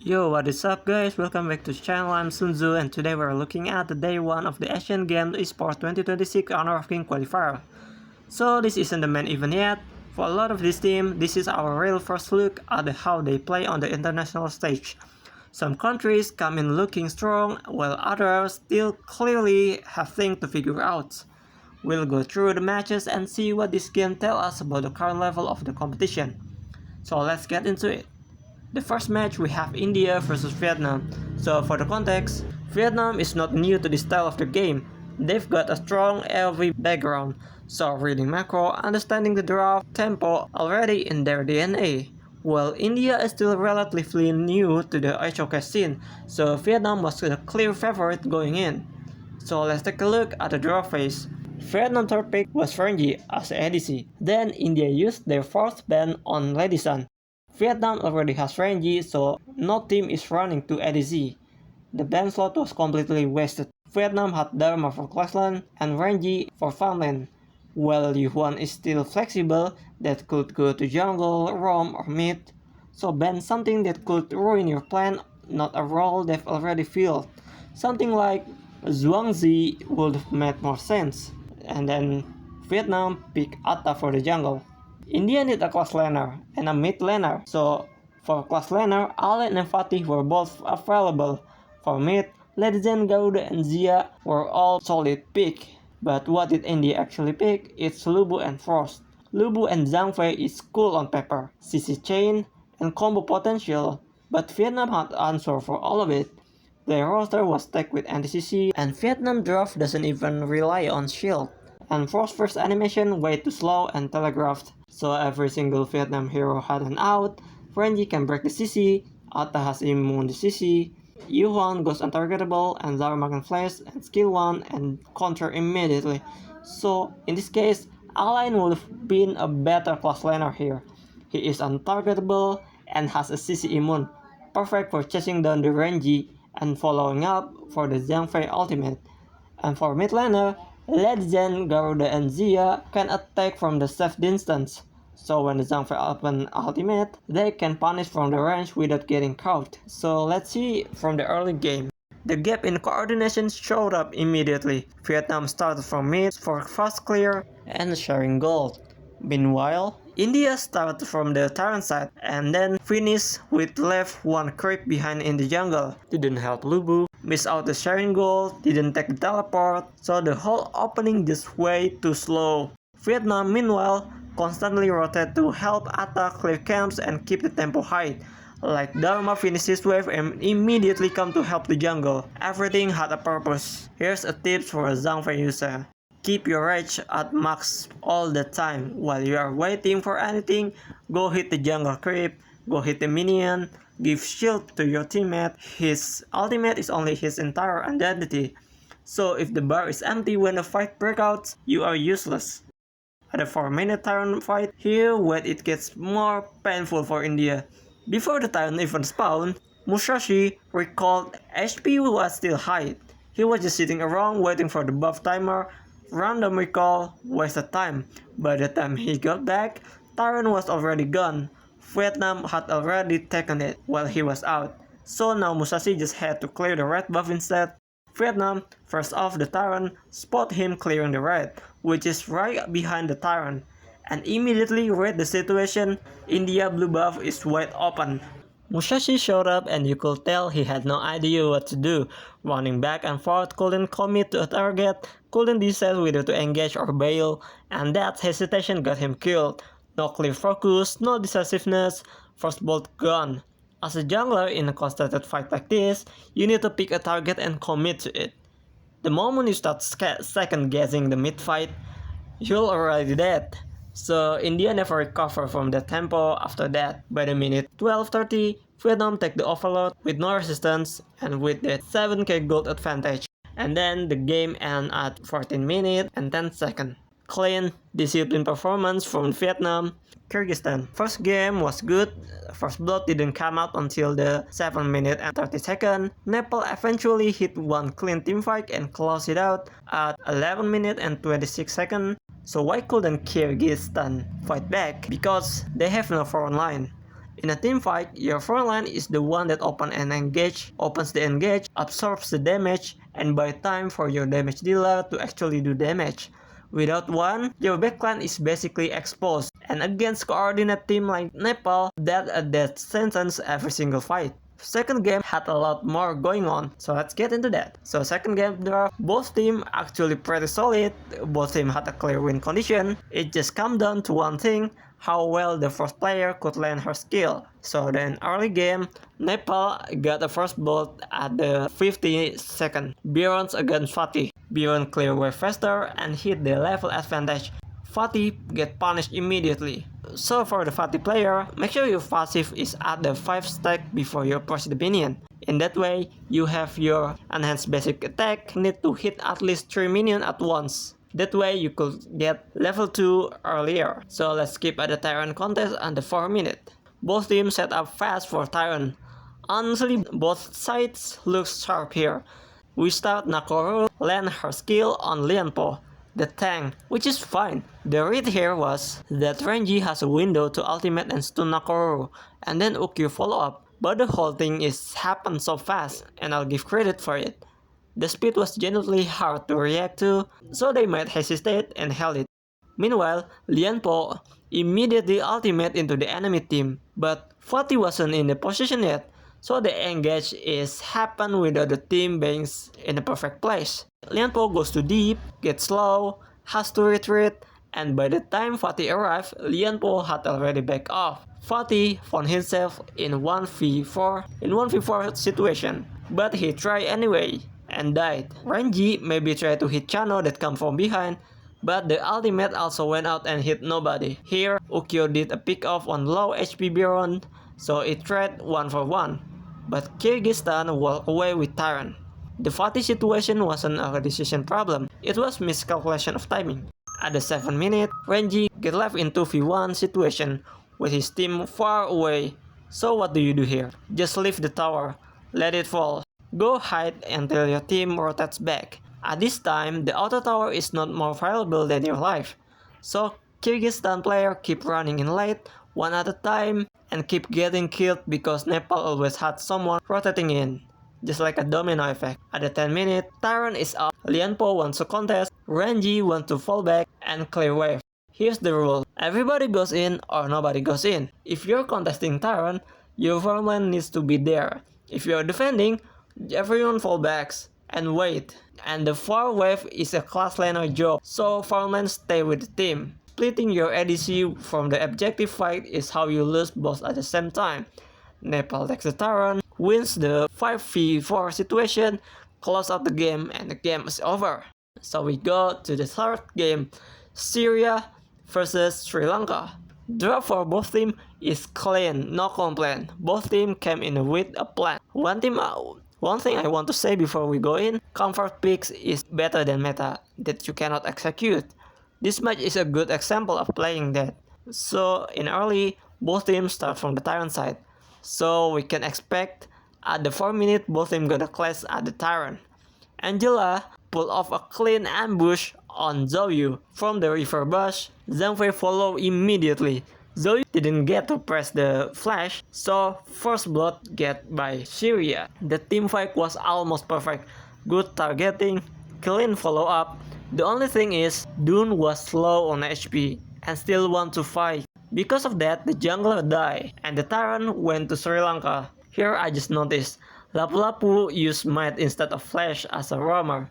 Yo, what is up guys? Welcome back to the channel. I'm Sunzu and today we're looking at the day 1 of the Asian Games Esports 2026 Honor of King qualifier. So this isn't the main event yet. For a lot of this team, this is our real first look at how they play on the international stage. Some countries come in looking strong while others still clearly have things to figure out. We'll go through the matches and see what this game tells us about the current level of the competition. So let's get into it. The first match we have India versus Vietnam. So for the context, Vietnam is not new to this style of the game. They've got a strong AoV background, so reading macro, understanding the draft tempo already in their DNA. While India is still relatively new to the HOK scene, so Vietnam was the clear favorite going in. So let's take a look at the draw phase. Vietnam's third pick was Renji as ADC. Then India used their fourth ban on Lady Sun. Vietnam already has Renji, so no team is running to ADC. The ban slot was completely wasted. Vietnam had Dharma for Classland and Renji for farmland, while Yuan is still flexible that could go to jungle, roam or mid, so ban something that could ruin your plan, not a role they've already filled. Something like Zhuangzi would have made more sense, and then Vietnam picked Atta for the jungle. India need a class laner and a mid laner, so for class laner, Allen and Fatih were both available. For mid, Legend, Garuda and Zia were all solid pick. But what did India actually pick? It's Lubu and Frost. Lubu and Zhang Fei is cool on paper, CC chain, and combo potential, but Vietnam had answer for all of it. Their roster was stacked with anti-CC, and Vietnam draft doesn't even rely on shield. And Frost's first animation way too slow and telegraphed, so every single Vietnam hero had an out. Renji can break the CC, Atta has immune the CC, Yuan goes untargetable, and Dharma can flash and skill 1 and counter immediately. So in this case, Alain would have been a better class laner here. He is untargetable and has a CC immune, perfect for chasing down the Renji and following up for the Zhang Fei ultimate. And for mid laner, Legend, Garuda and Zia can attack from the safe distance, so when the Zhang Fei open ultimate, they can punish from the range without getting caught. So let's see from the early game. The gap in coordination showed up immediately. Vietnam started from mid for fast clear and sharing gold. Meanwhile, India started from the Tyrant side and then finished with left one creep behind in the jungle. Didn't help Lubu, missed out the sharing gold, didn't take the teleport, so the whole opening just way too slow. Vietnam meanwhile constantly rotate to help Atta clear camps and keep the tempo high. Like Dharma finished his wave and immediately come to help the jungle. Everything had a purpose. Here's a tip for a Zhang Fei user. Keep your rage at max all the time. While you are waiting for anything, go hit the jungle creep, go hit the minion, give shield to your teammate. His ultimate is only his entire identity. So if the bar is empty when the fight breaks out, you are useless. At a 4-minute Tyrant fight, here where it gets more painful for India. Before the Tyrant even spawned, Musashi recalled HP was still high. He was just sitting around waiting for the buff timer. Random recall wasted time. By the time he got back, Tyrant was already gone. Vietnam had already taken it while he was out, so now Musashi just had to clear the red buff instead. Vietnam, first off the Tyrant, spot him clearing the red, which is right behind the Tyrant, and immediately read the situation. India blue buff is wide open. Musashi showed up and you could tell he had no idea what to do. Running back and forth, couldn't commit to a target, couldn't decide whether to engage or bail, and that hesitation got him killed. No clear focus, no decisiveness, first bolt gone. As a jungler in a concentrated fight like this, you need to pick a target and commit to it. The moment you start second guessing the mid fight, you're already dead. So India never recovered from the tempo after that. By the minute 12:30, Vietnam take the overload with no resistance and with the 7k gold advantage. And then the game ends at 14 minutes and 10 seconds. Clean, disciplined performance from Vietnam. Kyrgyzstan. First game was good, first blood didn't come out until the 7 minutes and 30 seconds. Nepal eventually hit one clean teamfight and closed it out at 11 minutes and 26 seconds. So why couldn't Kyrgyzstan fight back? Because they have no front line. In a team fight, your front line is the one that opens the engage, absorbs the damage, and buys time for your damage dealer to actually do damage. Without one, your backline is basically exposed, and against coordinate team like Nepal, that a death sentence every single fight. Second game had a lot more going on, so let's get into that. So second game draft, both teams actually pretty solid, both teams had a clear win condition, it just come down to one thing, how well the first player could land her skill. So then early game, Nepal got a first blood at the 52nd, Birons against Fatih. Biron clear way faster and hit the level advantage. Fatih get punished immediately. So for the Fatih player, make sure your passive is at the 5 stack before you approach the minion. In that way, you have your enhanced basic attack need to hit at least 3 minions at once. That way you could get level 2 earlier. So let's skip at the Tyrant contest and the 4 minute. Both teams set up fast for Tyrant. Honestly, both sides look sharp here. We start Nakoru land her skill on Lianpo, the tank, which is fine. The read here was that Renji has a window to ultimate and stun Nakoru, and then Ukyu follow up, but the whole thing is happened so fast, and I'll give credit for it. The speed was genuinely hard to react to, so they might hesitate and held it. Meanwhile, Lianpo immediately ultimate into the enemy team, but Fatih wasn't in the position yet, so the engage is happen without the team being in the perfect place. Lianpo goes too deep, gets slow, has to retreat, and by the time Fatih arrived, Lianpo had already backed off. Fatih found himself in 1v4 situation, but he tried anyway and died. Renji maybe tried to hit Chano that come from behind, but the ultimate also went out and hit nobody. Here, Ukyo did a pick off on low HP Biron, so it tried 1-for-1, but Kyrgyzstan walked away with Tyrant. The Fatih situation wasn't a decision problem, it was miscalculation of timing. At the 7th minute, Renji get left in 2v1 situation with his team far away. So what do you do here? Just leave the tower, let it fall. Go hide until your team rotates back. At this time, the auto tower is not more valuable than your life. So Kyrgyzstan player keep running in late, one at a time, and keep getting killed because Nepal always had someone rotating in. Just like a domino effect. At the 10th minute, Tyrant is up, Lianpo wants to contest, Renji wants to fall back and clear wave. Here's the rule, everybody goes in or nobody goes in. If you're contesting Tyrant, your farmland needs to be there. If you're defending, everyone fall backs and wait. And the far wave is a class laner job, so farmland stay with the team. Splitting your ADC from the objective fight is how you lose both at the same time. Nepal takes the Tyrant, wins the 5v4 situation, close out the game, and the game is over. So we go to the third game, Syria versus Sri Lanka. Draw for both teams is clean, no complaint. Both teams came in with a plan. One thing I want to say before we go in, comfort picks is better than meta that you cannot execute. This match is a good example of playing that. So in early, both teams start from the Tyrant side. So we can expect at the 4 minute both teams gonna clash at the Tyrant. Angela pulled off a clean ambush on Zhou from the river bush. Zhang Fei followed immediately. Zhou didn't get to press the flash, so first blood get by Syria. The team fight was almost perfect. Good targeting, clean follow up. The only thing is, Dune was slow on HP and still want to fight. Because of that, the jungler died and the Tyrant went to Sri Lanka. Here I just noticed, Lapu Lapu used Might instead of Flash as a roamer.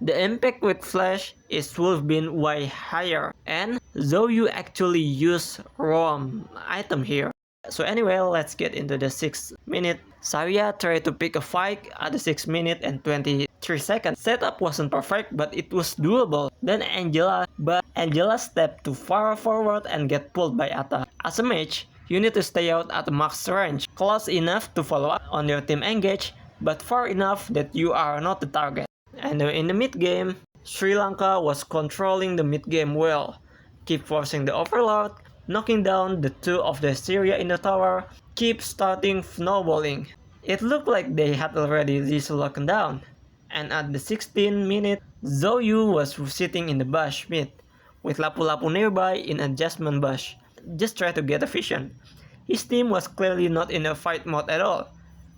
The impact with Flash would have been way higher, and Zhou actually used roam item here. So anyway, let's get into the 6th minute. Xayah tried to pick a fight at the 6th minute and 23 seconds. Setup wasn't perfect, but it was doable. Then Angela stepped too far forward and get pulled by Ata. As a mage, you need to stay out at max range, close enough to follow up on your team engage, but far enough that you are not the target. And in the mid game, Sri Lanka was controlling the mid game well, keep forcing the overload, knocking down the 2 of the Syria in the tower, keep starting snowballing. It looked like they had already this locked down. And at the 16th minute, Zhou was sitting in the bush mid, with Lapu Lapu nearby in adjustment bush. Just try to get efficient. His team was clearly not in a fight mode at all.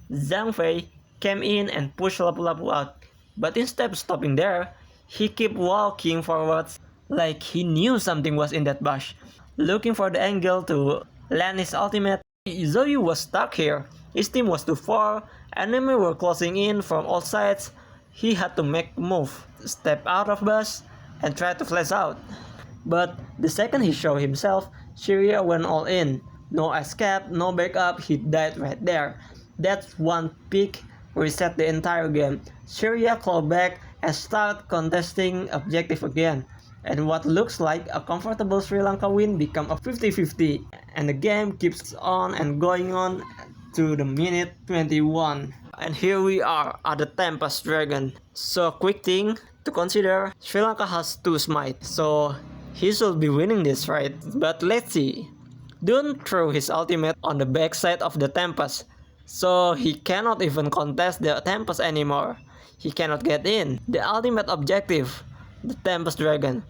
Zhang Fei came in and pushed Lapu-Lapu out, but instead of stopping there, he kept walking forwards like he knew something was in that bush, looking for the angle to land his ultimate. Zhou Yu was stuck here. His team was too far, enemy were closing in from all sides. He had to make a move, step out of bush, and try to flash out. But the second he showed himself, Syria went all in. No escape, no backup, he died right there. That's one pick reset the entire game. Syria clawed back and started contesting objective again. And what looks like a comfortable Sri Lanka win become a 50-50. And the game keeps on and going on to the minute 21. And here we are at the Tempest Dragon. So quick thing to consider, Sri Lanka has 2 smite. So he should be winning this, right? But let's see. Don't throw his ultimate on the backside of the Tempest. So he cannot even contest the Tempest anymore. He cannot get in. The ultimate objective, the Tempest Dragon.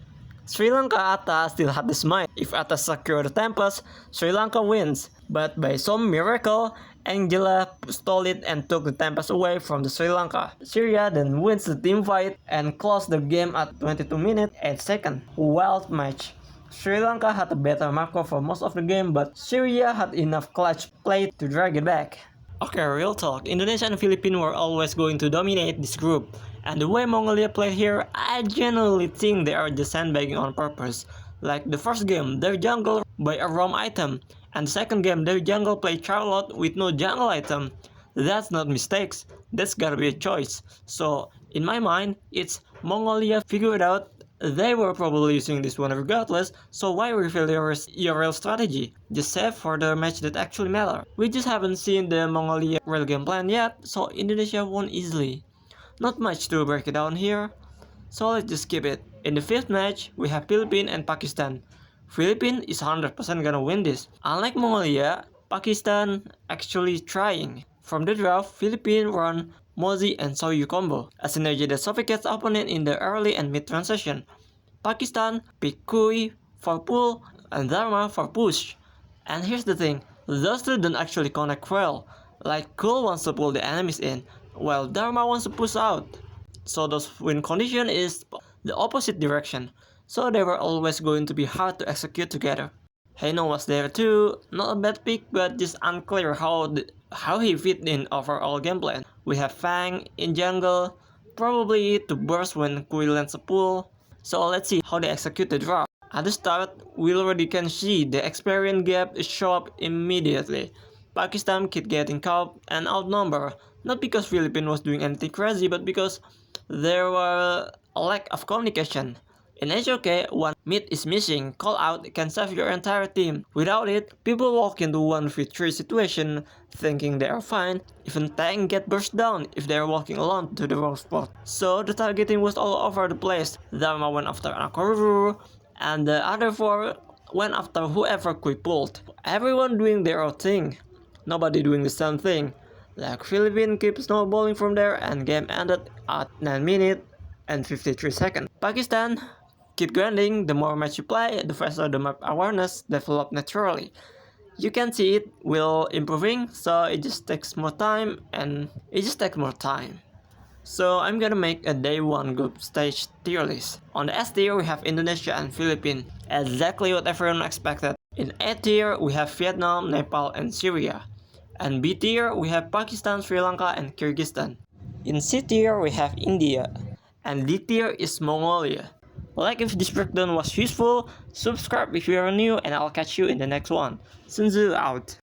Sri Lanka Atta still had the smite. If Atta secure the Tempest, Sri Lanka wins. But by some miracle, Angela stole it and took the Tempest away from the Sri Lanka. Syria then wins the team fight and closed the game at 22 minutes 8 seconds. Wild match. Sri Lanka had a better marker for most of the game, but Syria had enough clutch play to drag it back. Okay, real talk, Indonesia and Philippines were always going to dominate this group. And the way Mongolia played here, I genuinely think they are just sandbagging on purpose. Like the first game, their jungle by a roam item. And the second game, their jungle played Charlotte with no jungle item. That's not mistakes, that's gotta be a choice. So, in my mind, it's Mongolia figured out they were probably using this one regardless, so why reveal your real strategy? Just save for the match that actually matter. We just haven't seen the Mongolia real game plan yet, so Indonesia won easily. Not much to break it down here, so let's just skip it. In the 5th match, we have Philippines and Pakistan. Philippines is 100% gonna win this. Unlike Mongolia, Pakistan actually trying. From the draft, Philippines run Mozi and Zhou Yu combo, a synergy that suffocates opponent in the early and mid transition. Pakistan pick Kui for pull and Dharma for push. And here's the thing, those two don't actually connect well. Like Kul wants to pull the enemies in, while Dharma wants to push out. So those win condition is the opposite direction. So they were always going to be hard to execute together. Heino was there too, not a bad pick, but just unclear how he fit in overall gameplay. We have Fang in jungle, probably to burst when Kui lands a pull. So let's see how they execute the draw. At the start, we already can see the experience gap show up immediately. Pakistan kept getting caught and outnumbered, not because Philippines was doing anything crazy, but because there were a lack of communication. In HOK, one mid is missing, call out can save your entire team. Without it, people walk into 1v3 situation thinking they are fine, even tank get burst down if they are walking alone to the wrong spot. So the targeting was all over the place. Dharma went after Nakoruru, and the other 4 went after whoever Kui pulled. Everyone doing their own thing, nobody doing the same thing. Like Philippines keep snowballing from there and game ended at 9 minutes and 53 seconds. Pakistan keep grinding, the more match you play, the faster the map awareness develop naturally. You can see it will improving, so it just takes more time So I'm gonna make a day 1 group stage tier list. On the S tier we have Indonesia and Philippines, exactly what everyone expected. In A tier we have Vietnam, Nepal and Syria. And B tier we have Pakistan, Sri Lanka and Kyrgyzstan. In C tier we have India. And D tier is Mongolia. Like if this breakdown was useful, subscribe if you are new, and I'll catch you in the next one. Sun Tzu out.